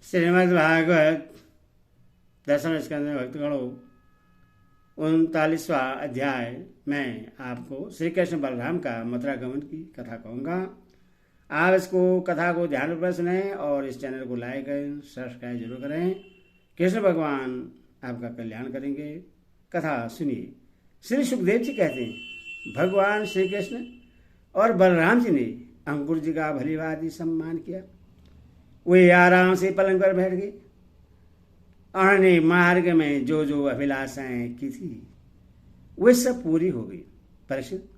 श्रीमद् भागवत दसवें स्कंद में भक्तगणों 39वां अध्याय में आपको श्री कृष्ण बलराम का मथुरा गमन की कथा कहूँगा। आप इसको कथा को ध्यानपूर्वक सुने और इस चैनल को लाइक करें, सब्सक्राइब जरूर करें। कृष्ण भगवान आपका कल्याण करेंगे। कथा सुनिए। श्री सुखदेव जी कहते हैं, भगवान श्री कृष्ण और बलराम जी ने अंकुर जी का भलीभांति सम्मान किया। वे आराम से पलंग पर बैठ गए। उन्होंने मार्ग में जो जो अभिलाषाएं की थी वे सब पूरी हो गई। परीक्षित,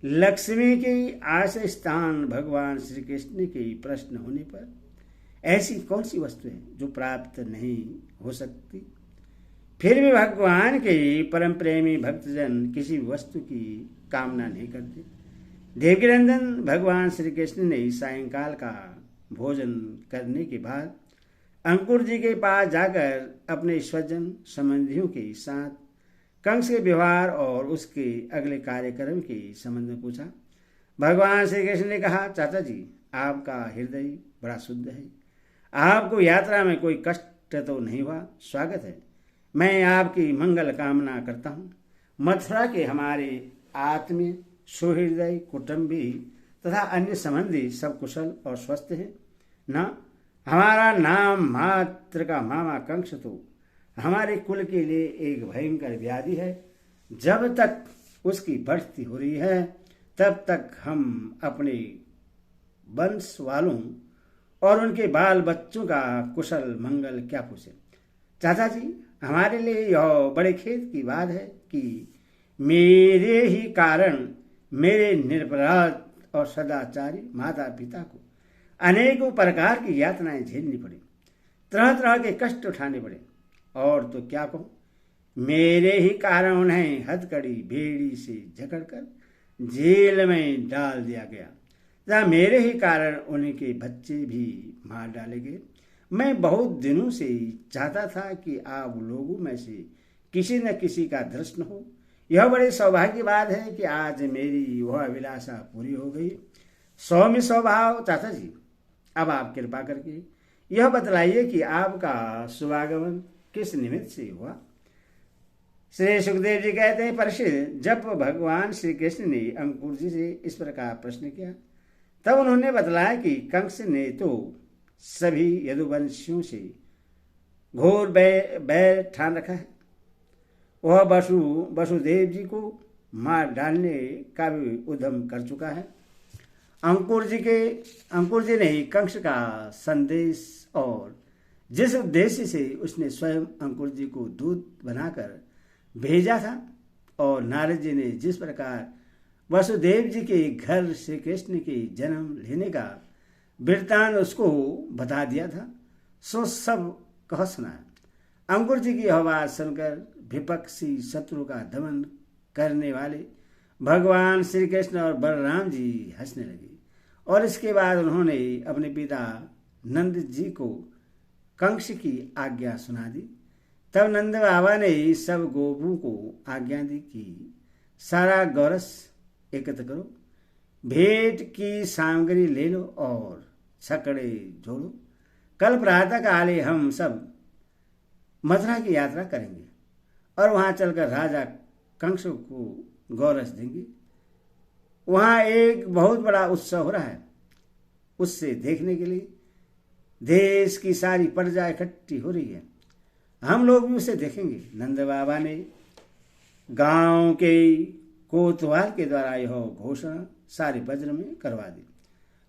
लक्ष्मी के आश्रय स्थान भगवान श्री कृष्ण के प्रश्न होने पर ऐसी कौन सी वस्तु है जो प्राप्त नहीं हो सकती? फिर भी भगवान के परम प्रेमी भक्तजन किसी वस्तु की कामना नहीं करते। देवकीनंदन भगवान श्री कृष्ण ने सायंकाल का भोजन करने के बाद अंकुर जी के पास जाकर अपने स्वजन संबंधियों के साथ कंस के व्यवहार और उसके अगले कार्यक्रम के संबंध में पूछा। भगवान श्री कृष्ण ने कहा, चाचा जी, आपका हृदय बड़ा शुद्ध है। आपको यात्रा में कोई कष्ट तो नहीं हुआ। स्वागत है। मैं आपकी मंगल कामना करता हूँ। मथुरा के हमारे आत्मीय, सुहृदय, कुटुंबी तथा अन्य संबंधी सब कुशल और स्वस्थ हैं ना? हमारा नाम मात्र का मामा कंस तो हमारे कुल के लिए एक भयंकर व्याधि है। जब तक उसकी बढ़ती हो रही है तब तक हम अपने वंश वालों और उनके बाल बच्चों का कुशल मंगल क्या पूछे। चाचा जी, हमारे लिए यह बड़े खेद की बात है कि मेरे ही कारण मेरे निरपराध और सदाचारी माता पिता को अनेकों प्रकार की यातनाएं झेलनी पड़ी, तरह तरह के कष्ट उठाने पड़े। और तो क्या कहूं, मेरे ही कारण उन्हें हथकड़ी बेड़ी से जकड़कर जेल में डाल दिया गया तथा मेरे ही कारण उनके बच्चे भी मार डाले गए। मैं बहुत दिनों से चाहता था कि आप लोगों में से किसी न किसी का दर्शन हो। यह बड़े सौभाग्य की बात है कि आज मेरी वह अभिलाषा पूरी हो गई। सौम्य स्वभाव चाचा जी, अब आप कृपा करके यह बतलाइए कि आपका शुभागमन किस निमित्त से हुआ। श्री सुखदेव जी कहते हैं, परीक्षित, जब भगवान श्री कृष्ण ने अंकुर जी से इस प्रकार प्रश्न किया तब उन्होंने बतलाया कि कंस ने तो सभी यदुवंशियों से घोर बैर ठान रखा है। वह वसुदेव जी को मार डालने का भी उद्यम कर चुका है। अंकुर जी ने कंस का संदेश और जिस उद्देश्य से उसने स्वयं अंकुर जी को दूत बनाकर भेजा था और नारद जी ने जिस प्रकार वसुदेव जी के घर श्री कृष्ण के जन्म लेने का वृत्तांत उसको बता दिया था, सो सब कह सुनाया। अंकुर जी की आवाज सुनकर विपक्षी शत्रु का दमन करने वाले भगवान श्री कृष्ण और बलराम जी हंसने लगे और इसके बाद उन्होंने अपने पिता नंद जी को कंस की आज्ञा सुना दी। तब नंद बाबा ने सब गोपों को आज्ञा दी कि सारा गौरस एकत्र करो, भेंट की सामग्री ले लो और छकड़े जोड़ो। कल प्रातः काले हम सब मथुरा की यात्रा करेंगे और वहां चलकर राजा कंस को गौरस देंगे। वहां एक बहुत बड़ा उत्सव हो रहा है। उससे देखने के लिए देश की सारी प्रजा इकट्ठी हो रही है। हम लोग भी उसे देखेंगे। नंद बाबा ने गांव के कोतवाल के द्वारा यह घोषणा सारे वज्र में करवा दी।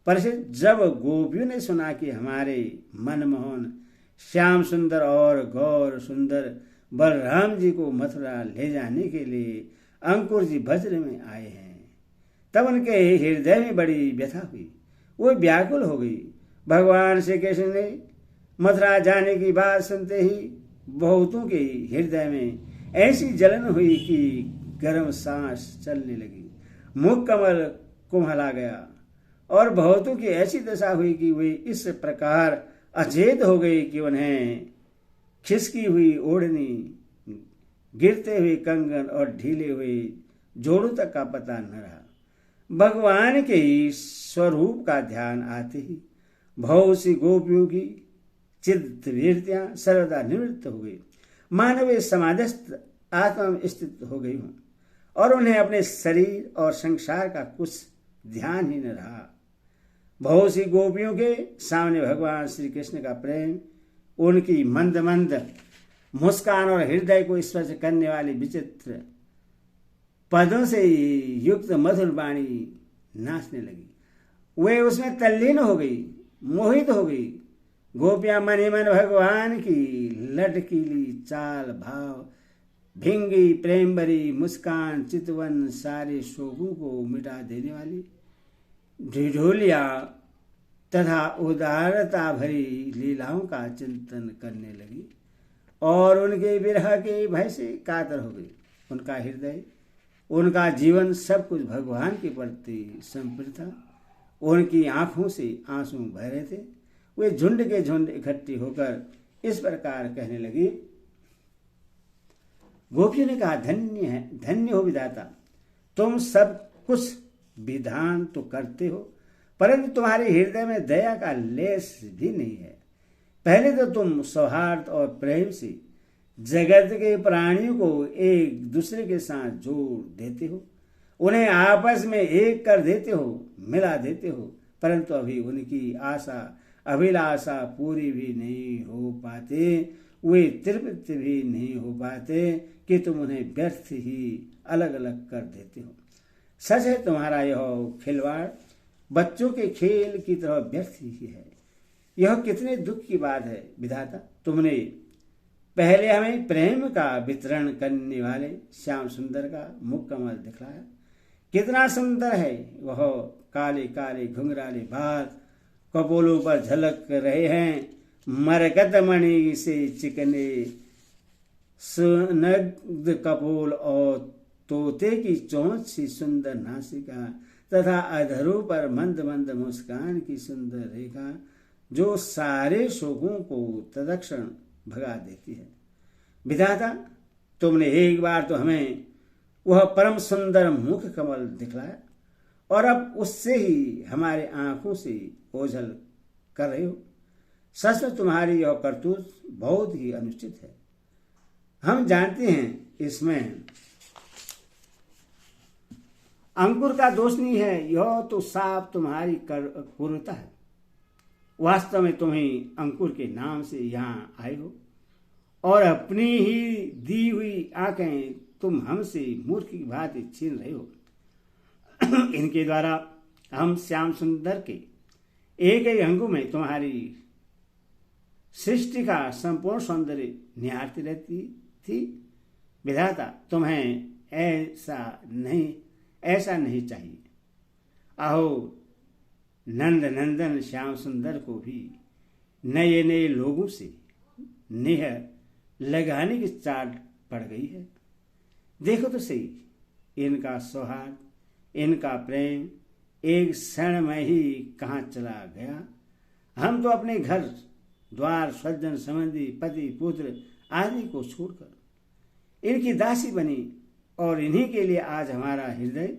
पर जब गोपियों ने सुना कि हमारे मनमोहन श्याम सुंदर और गौर सुंदर बलराम जी को मथुरा ले जाने के लिए अंकुर जी वज्र में आए हैं, तब उनके हृदय में बड़ी व्यथा हुई। वो व्याकुल हो गई। भगवान श्री कृष्ण ने मथुरा जाने की बात सुनते ही बहुतों के हृदय में ऐसी जलन हुई कि गर्म सांस चलने लगी, मुख कमल कुम्हला गया और बहुतों की ऐसी दशा हुई कि वे इस प्रकार अचेत हो गए कि उन्हें खिसकी हुई ओढ़नी, गिरते हुए कंगन और ढीले हुए जोड़ों तक का पता न रहा। भगवान के स्वरूप का ध्यान आते ही बहुत सी गोपियों की चित्त वृत्तियां सर्वदा निवृत्त हो गई, मानो वे समाधिस्थ आत्मा में स्थित हो गई हूं और उन्हें अपने शरीर और संसार का कुछ ध्यान ही न रहा। बहुत सी गोपियों के सामने भगवान श्री कृष्ण का प्रेम, उनकी मंद मंद मुस्कान और हृदय को स्पर्श करने वाली विचित्र पदों से युक्त मधुर वाणी नाचने लगी। वे उसमें तल्लीन हो गई, मोहित हो गई। गोपियां मन ही मन भगवान की लटकीली चाल, भाव, भिंगी प्रेम भरी मुस्कान, चितवन सारे शोकों को मिटा देने वाली ढिढोलिया तथा उदारता भरी लीलाओं का चिंतन करने लगी और उनके विरह के भय से कातर हो गई। उनका हृदय, उनका जीवन सब कुछ भगवान के प्रति समर्पित था। उनकी आंखों से आंसू बह रहे थे। वे झुंड के झुंड इकट्ठी होकर इस प्रकार कहने लगी। गोपियों ने कहा, धन्य है, धन्य हो विधाता, तुम सब कुछ विधान तो करते हो, परंतु तुम्हारे हृदय में दया का लेस भी नहीं है। पहले तो तुम सौहार्द और प्रेम से जगत के प्राणियों को एक दूसरे के साथ जोड़ देते हो, उन्हें आपस में एक कर देते हो, मिला देते हो, परंतु अभी उनकी आशा अभिलाषा पूरी भी नहीं हो पाते, वे तृप्त भी नहीं हो पाते कि तुम उन्हें व्यर्थ ही अलग अलग कर देते हो। सच है, तुम्हारा यह खिलवाड़ बच्चों के खेल की तरह व्यर्थ ही है। यह कितने दुख की बात है विधाता, तुमने पहले हमें प्रेम का वितरण करने वाले श्याम सुंदर का मुख कमल दिखलाया। कितना सुंदर है वह, काले काले घुंघराले बाल कपोलों पर झलक रहे हैं, मरकत मणि से चिकने सुनग्ध कपोल और तोते की चोंच सी सुंदर नासिका तथा अधरों पर मंद मंद मुस्कान की सुंदर रेखा जो सारे शोकों को तत्क्षण भगा देती है। विधाता, तुमने एक बार तो हमें वह परम सुंदर मुख कमल दिखलाया और अब उससे ही हमारे आंखों से ओझल कर रहे हो। सच में तुम्हारी यह करतूत बहुत ही अनुचित है। हम जानते हैं इसमें अंकुर का दोष नहीं है, यह तो साफ तुम्हारी क्रूरता है। वास्तव में तुम ही अंकुर के नाम से यहाँ आए हो और अपनी ही दी हुई आंखें तुम हमसे मूर्ख की भांति छीन रहे हो। इनके द्वारा हम श्याम सुंदर के एक एक अंगों में तुम्हारी सृष्टि का संपूर्ण सौंदर्य निहारती रहती थी। विधाता, तुम्हें ऐसा नहीं चाहिए। आहो, नंद नंदन श्याम सुंदर को भी नए नए लोगों से नेह लगाने की चाट पड़ गई है। देखो तो सही, इनका सौहार्द, इनका प्रेम एक क्षण में ही कहाँ चला गया। हम तो अपने घर द्वार, सज्जन संबंधी, पति पुत्र आदि को छोड़कर इनकी दासी बनी और इन्हीं के लिए आज हमारा हृदय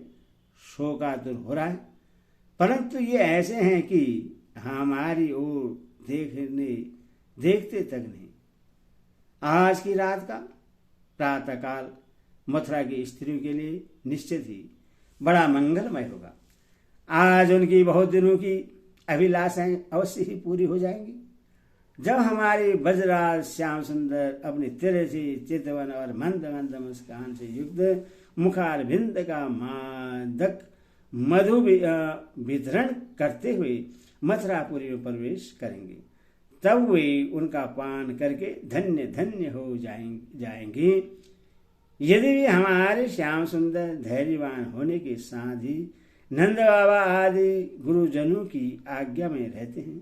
शोकातुर हो रहा है। परंतु ये ऐसे हैं कि हमारी ओर देखते तक नहीं। आज की रात का प्रातःकाल मथुरा की स्त्रियों के लिए निश्चित ही बड़ा मंगलमय होगा। आज उनकी बहुत दिनों की अभिलाषाएं अवश्य ही पूरी हो जाएंगी। जब हमारे ब्रजराज श्याम सुंदर अपने तिरछी चितवन और मंद मंद मुस्कान से युक्त मुखारविंद का मादक मधु वितरण करते हुए मथुरापुरी में प्रवेश करेंगे, तब वे उनका पान करके धन्य धन्य हो जाएंगे। यदि भी हमारे श्याम सुंदर धैर्यवान होने के साथ ही नंद बाबा आदि गुरुजनों की आज्ञा में रहते हैं,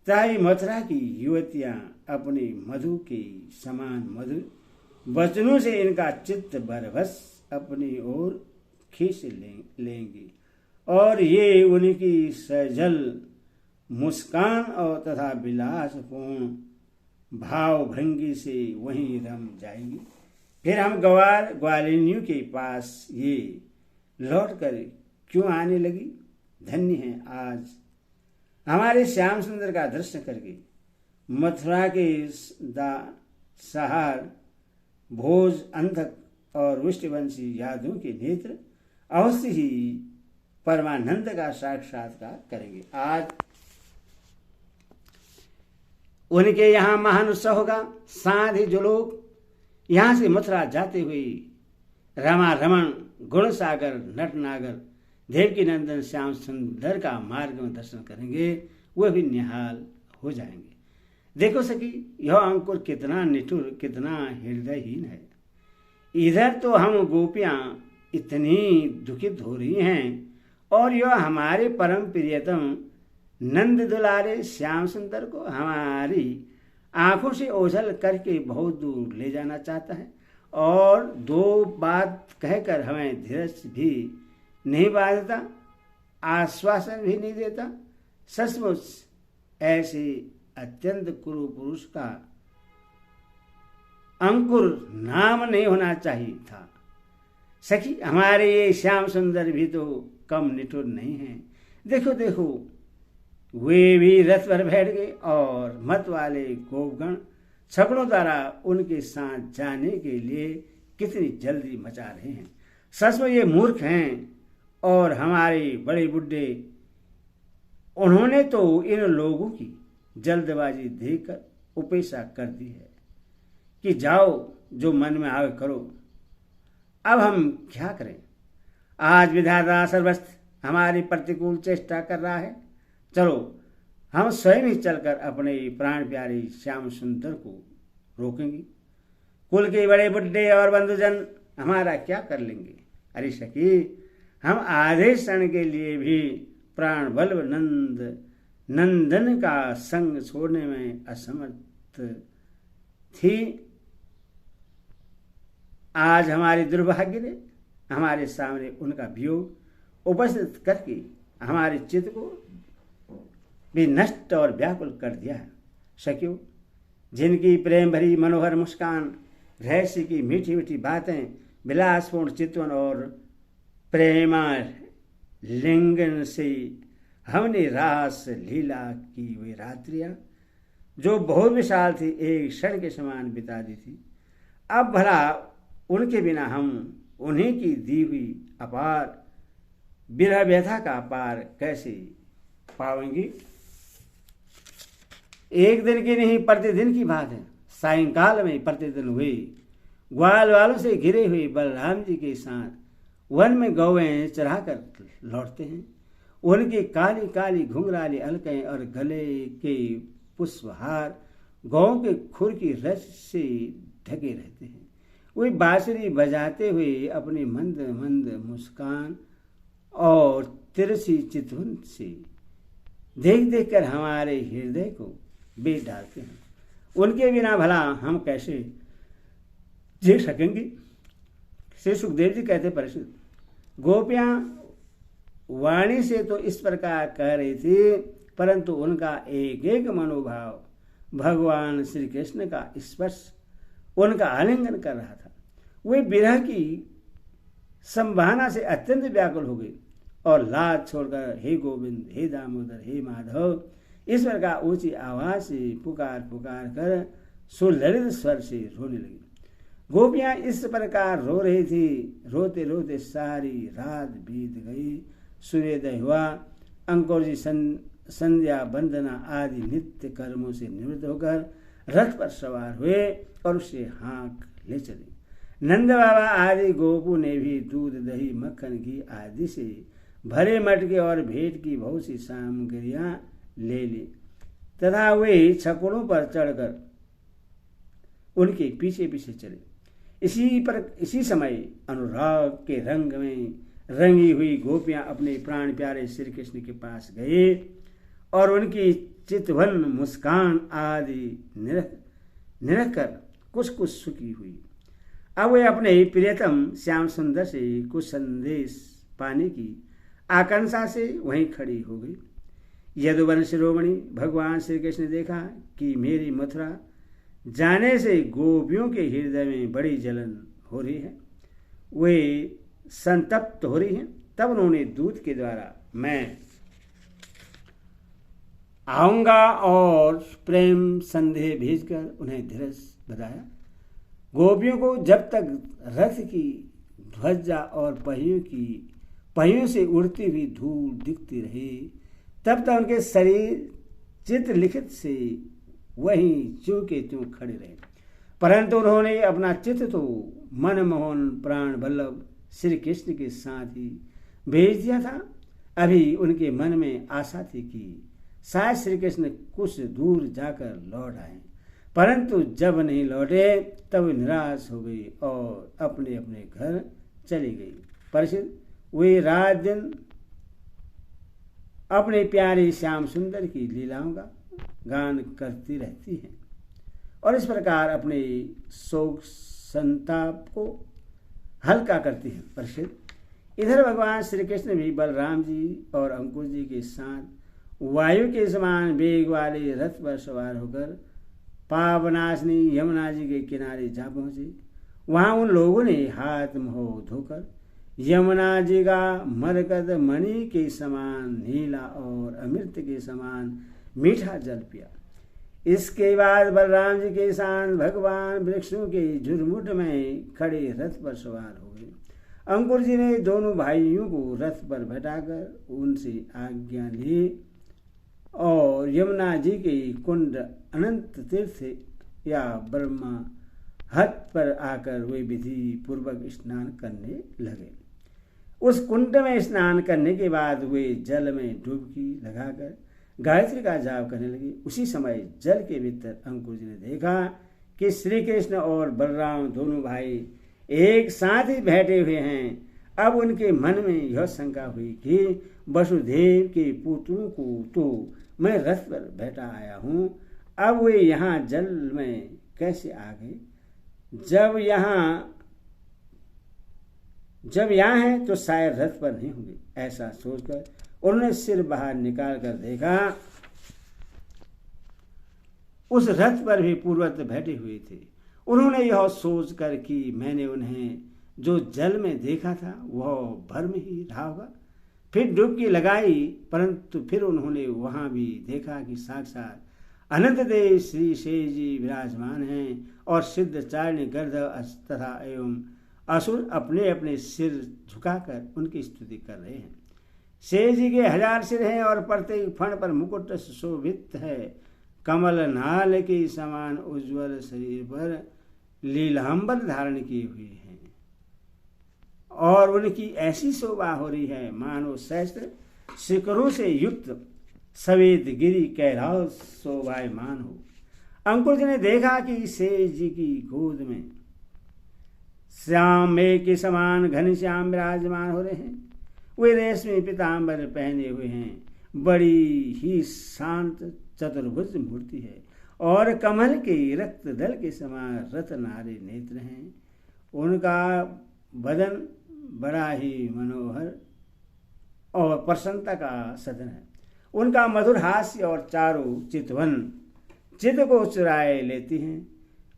ताकि मथुरा की युवतियां अपने मधु के समान मधुर वचनों से इनका चित्त बरबस अपनी ओर खींच लेंगी और ये उनकी सजल मुस्कान और तथा विलासपूर्ण भाव भंगी से वहीं रम जाएंगी। फिर हम गवार ग्वालिनियों के पास ये लौट कर क्यों आने लगी। धन्य है आज हमारे श्याम सुंदर का दर्शन करके मथुरा के सहार भोज अंधक और वृष्टिवंशी यादवों के नेत्र अवश्य ही परमानंद का साक्षात्कार करेंगे। आज उनके यहाँ महान उत्सव होगा। साथ ही जो लोग यहाँ से मथुरा जाते हुए रमा रमण गुण सागर नटनागर देवकी नंदन श्याम सुंदर का मार्ग में दर्शन करेंगे, वह भी निहाल हो जाएंगे। देखो सखी, यह अंकुर कितना निठुर, कितना हृदयहीन है। इधर तो हम गोपियां इतनी दुखित हो रही हैं और यह हमारे परम प्रियतम नंद दुलारे श्याम सुंदर को हमारी आंखों से ओझल करके बहुत दूर ले जाना चाहता है और दो बात कहकर हमें धीरज भी नहीं बांधता, आश्वासन भी नहीं देता। सचमुच ऐसे अत्यंत क्रूर पुरुष का अंकुर नाम नहीं होना चाहिए था। सखी, हमारे ये श्याम सुंदर भी तो कम निठुर नहीं हैं। देखो देखो, वे भी रथ पर बैठ गए और मत वाले गोपगण छकड़ों द्वारा उनके साथ जाने के लिए कितनी जल्दी मचा रहे हैं। सच में ये मूर्ख हैं और हमारे बड़े बुड्ढे, उन्होंने तो इन लोगों की जल्दबाजी देखकर उपेक्षा कर दी है कि जाओ जो मन में आवे करो। अब हम क्या करें? आज विधाता सर्वस्व हमारी प्रतिकूल चेष्टा कर रहा है। चलो हम स्वयं ही चलकर अपने प्राण प्यारे श्याम सुंदर को रोकेंगे। कुल के बड़े बुड्ढे और बंधुजन हमारा क्या कर लेंगे? अरे सखी, हम आधे क्षण के लिए भी प्राण बल्ब नंदन का संग छोड़ने में असमर्थ थी। आज हमारे दुर्भाग्य ने हमारे सामने उनका वियोग उपस्थित करके हमारे चित्त को भी नष्ट और व्याकुल कर दिया है। सखियों, जिनकी प्रेम भरी मनोहर मुस्कान, रहस्य की मीठी मीठी बातें, विलासपूर्ण चितवन और प्रेमा लिंगन से हमने रास लीला की वे रात्रियां जो बहुत विशाल थी, एक क्षण के समान बिता दी थी। अब भला उनके बिना हम उन्हीं की दी हुई अपार विरह व्यथा का पार कैसे पाएंगे? एक दिन की नहीं, प्रतिदिन की बात है। सायंकाल में प्रतिदिन हुए ग्वाल वालों से घिरे हुए बलराम जी के साथ वन में गौएं चराकर लौटते हैं। उनकी काली काली घुंघराली अलकें और गले के पुष्पहार गौ के खुर की रस से ढके रहते हैं। वे बांसुरी बजाते हुए अपनी मंद मंद मुस्कान और तिरछी चितवन से देख देख कर हमारे हृदय को बेच डालते हैं। उनके बिना भला हम कैसे जी सकेंगे? श्री सुखदेव जी कहते, परिषद गोपियां वाणी से तो इस प्रकार कह रही थी, परंतु उनका एक एक मनोभाव भगवान श्री कृष्ण का स्पर्श उनका आलिंगन कर रहा था। वे विरह की संभावना से अत्यंत व्याकुल हो गई और लाज छोड़कर हे गोविंद, हे दामोदर, हे माधव ईश्वर का ऊंची आवाज से पुकार पुकार कर सुललित स्वर से रोने लगी। गोपियां इस प्रकार रो रही थी। रोते रोते सारी रात बीत गई। सूर्योदय हुआ। अंकुर जी संध्या वंदना आदि नित्य कर्मों से निवृत्त होकर रथ पर सवार हुए और उसे हाँक ले चले। नंद बाबा आदि गोपू ने भी दूध दही मक्खन घी आदि से भरे मटके और भेंट की बहुत सी सामग्रियां ले ली तथा वे छकड़ों पर चढ़कर उनके पीछे पीछे चले। इसी समय अनुराग के रंग में रंगी हुई गोपियां अपने प्राण प्यारे श्री कृष्ण के पास गए और उनकी चितवन मुस्कान आदि निरख कर कुछ कुछ सुखी हुई। अब वे अपने प्रियतम श्याम सुंदर से कुछ संदेश पाने की आकांक्षा से वहीं खड़ी हो गई। यदुवन शिरोमणि भगवान श्री कृष्ण ने देखा कि मेरी मथुरा जाने से गोपियों के हृदय में बड़ी जलन हो रही है, वे संतप्त हो रही हैं। तब उन्होंने दूत के द्वारा मैं आऊँगा और प्रेम संदेह भेजकर उन्हें धीरज बताया। गोपियों को जब तक रथ की ध्वजा और पहियों से उड़ती हुई धूल दिखती रही, तब तक उनके शरीर चित्र लिखित से वहीं ज्यों के त्यों खड़े रहे। परंतु उन्होंने अपना चित्त तो मनमोहन प्राण वल्लभ श्री कृष्ण के साथ ही भेज दिया था। अभी उनके मन में आशा थी कि शायद श्री कृष्ण कुछ दूर जाकर लौट आए, परंतु जब नहीं लौटे तब निराश हो गई और अपने अपने घर चली गई। परिचित वे रात दिन अपने प्यारे श्याम सुंदर की लीलाओं का गान करती रहती हैं और इस प्रकार अपने शोक संताप को हल्का करती हैं। परिचित इधर भगवान श्री कृष्ण भी बलराम जी और अंकुश जी के साथ वायु के समान वेग वाले रथ पर सवार होकर पावनाशनी यमुना जी के किनारे जा पहुंचे। वहां उन लोगों ने हाथ मुंह धोकर यमुना जी का मरकत मणि के समान नीला और अमृत के समान मीठा जल पिया। इसके बाद बलराम जी के साथ भगवान वृक्षों के झुरमुट में खड़े रथ पर सवार हो गए। अंकुर जी ने दोनों भाइयों को रथ पर बैठाकर उनसे आज्ञा ली और यमुना जी के कुंड अनंत तीर्थ या ब्रह्मा हट पर आकर वे विधि पूर्वक स्नान करने लगे। उस कुंड में स्नान करने के बाद वे जल में डुबकी लगाकर गायत्री का जाप करने लगे। उसी समय जल के भीतर अंकुर जी ने देखा कि श्री कृष्ण और बलराम दोनों भाई एक साथ ही बैठे हुए हैं। अब उनके मन में यह शंका हुई कि वसुदेव के पुत्रों को तो मैं रथ पर बैठा आया हूँ, अब वे यहाँ जल में कैसे आ गए? जब यहाँ हैं तो शायद रथ पर नहीं होंगे। ऐसा सोचकर उन्होंने सिर बाहर निकाल कर देखा, उस रथ पर भी पूर्वत बैठे हुए थे। उन्होंने यह सोचकर कि मैंने उन्हें जो जल में देखा था वह भ्रम ही रहा होगा, फिर डुबकी लगाई, परंतु फिर उन्होंने वहां भी देखा कि साक्षात अनंत देव श्री शेष जी विराजमान हैं और सिद्धचारिणी गर्दभ तथा एवं असुर अपने अपने सिर झुकाकर उनकी स्तुति कर रहे हैं। शेष जी के 1000 सिर हैं और प्रत्येक फण पर मुकुट सुशोभित है। कमल नाल के समान उज्ज्वल शरीर पर लीलांबर धारण किए हुए हैं और उनकी ऐसी शोभा हो रही है मानो सहस्त्र शिखरों से युक्त सवेद गिरी कैलाश शोभायमान हो। अंकुर जी ने देखा कि शेष जी की गोद में श्याम मेघ के समान घनश्याम विराजमान हो रहे हैं। वे रेशमी पीताम्बर पहने हुए हैं। बड़ी ही शांत चतुर्भुज मूर्ति है और कमल के रक्त दल के समान रत्नारे नेत्र हैं। उनका बदन बड़ा ही मनोहर और प्रसन्नता का सदन है। उनका मधुर हास्य और चारों चितवन चित्त को चुराए लेती हैं।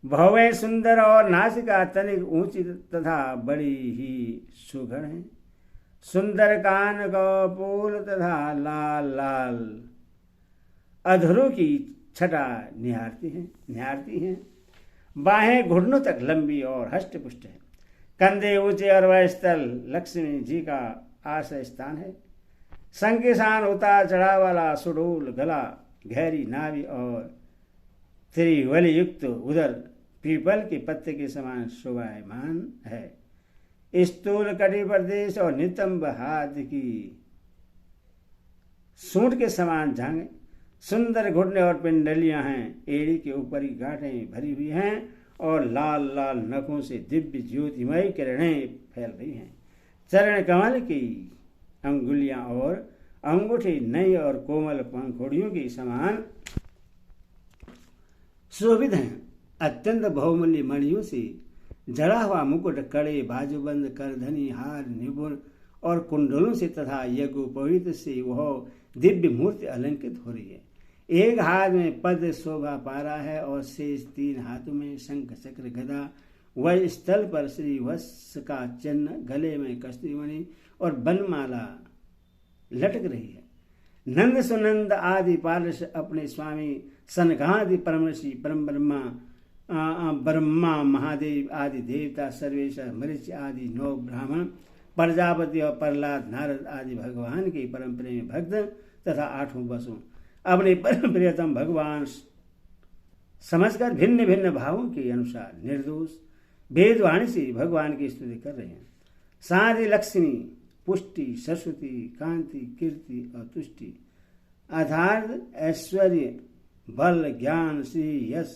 भव्य सुंदर और नासिका तनिक ऊंची तथा बड़ी ही सुघड़ है। सुंदर कान कपोल तथा लाल लाल अधरों की छटा निहारती हैं। बाहें घुटनों तक लंबी और हष्ट पुष्ट है। कंधे ऊंचे और वह स्थल लक्ष्मी जी का आश्रय स्थान है। संग के सान उतार चढ़ाव वाला सुडोल गला, गहरी नाभि और त्रिवल युक्त उदर पीपल के पत्ते के समान शोभायमान है। स्थूल कटी प्रदेश और नितंब हाथ की सूंड के समान जांघें, सुंदर घुटने और पिंडलियां हैं। एड़ी के ऊपर की गांठें भरी हुई हैं और लाल लाल नखों से दिव्य ज्योतिमय किरणें फैल रही हैं। चरण कमल की अंगुलियां और अंगूठे नई और कोमल पंखुड़ियों के समान शोभित हैं। अत्यंत बहुमूल्य मणियों से जड़ा हुआ मुकुट, कड़े बाजूबंद, करधनी, हार, निपुण और कुंडलों से तथा यज्ञोपवीत से वह दिव्य मूर्ति अलंकृत हो रही है। एक हाथ में पद शोभा पा रहा है और शेष 3 हाथों में शंख चक्र गदा। वह स्थल पर श्री वत्स का चिन्ह, गले में कस्तूरी मणि और बनमाला लटक रही है। नंद सुनंद आदि पारस अपने स्वामी सनकादि परम ऋषि परम ब्रह्मा महादेव आदि देवता सर्वेश मरीच आदि 9 ब्राह्मण प्रजापति और प्रहलाद नारद आदि भगवान के परम प्रेमी भक्त तथा 8 वसु अपने परम प्रियतम भगवान समझकर भिन्न भिन्न भावों के अनुसार निर्दोष वेदवाणी से भगवान की स्तुति कर रहे हैं। साथ ही लक्ष्मी पुष्टि सरस्वती कांति कीर्ति और तुष्टि अर्थात ऐश्वर्य बल ज्ञान श्री यश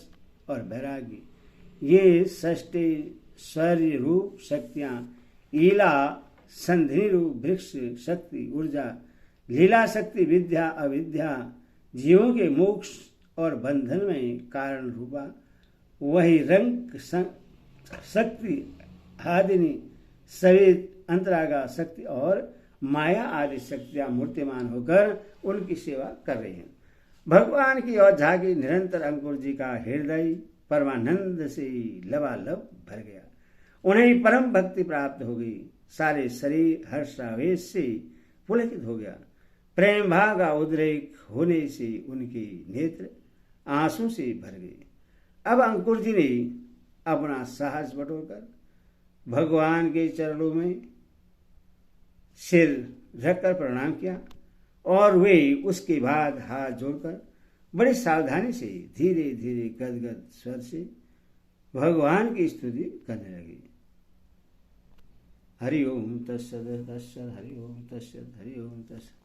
और वैराग्य ये षष्टेश्वर्य रूप शक्तियां ईला संधिनी रूप वृक्ष शक्ति ऊर्जा लीला शक्ति विद्या अविद्या जीवों के मोक्ष और बंधन में कारण रूपा वही रंग शक्ति आदिनी सवेद अंतरागा शक्ति और माया आदि शक्तियां मूर्तिमान होकर उनकी सेवा कर रही हैं। भगवान की ओर झांकी निरंतर अंकुर जी का हृदय परमानंद से लबालब भर गया। उन्हें परम भक्ति प्राप्त हो गई। सारे शरीर हर्षावेश से पुलकित हो गया। प्रेम भाव का उद्रेक होने से उनके नेत्र आंसू से भर गए। अब अंकुर जी ने अपना साहस बटोरकर भगवान के चरणों में सिर रखकर प्रणाम किया और वे उसके बाद हाथ जोड़कर बड़ी सावधानी से धीरे धीरे गदगद स्वर से भगवान की स्तुति करने लगे। हरि ओम तत्सत हरि ओम तत्सत हरि ओम तत्सत।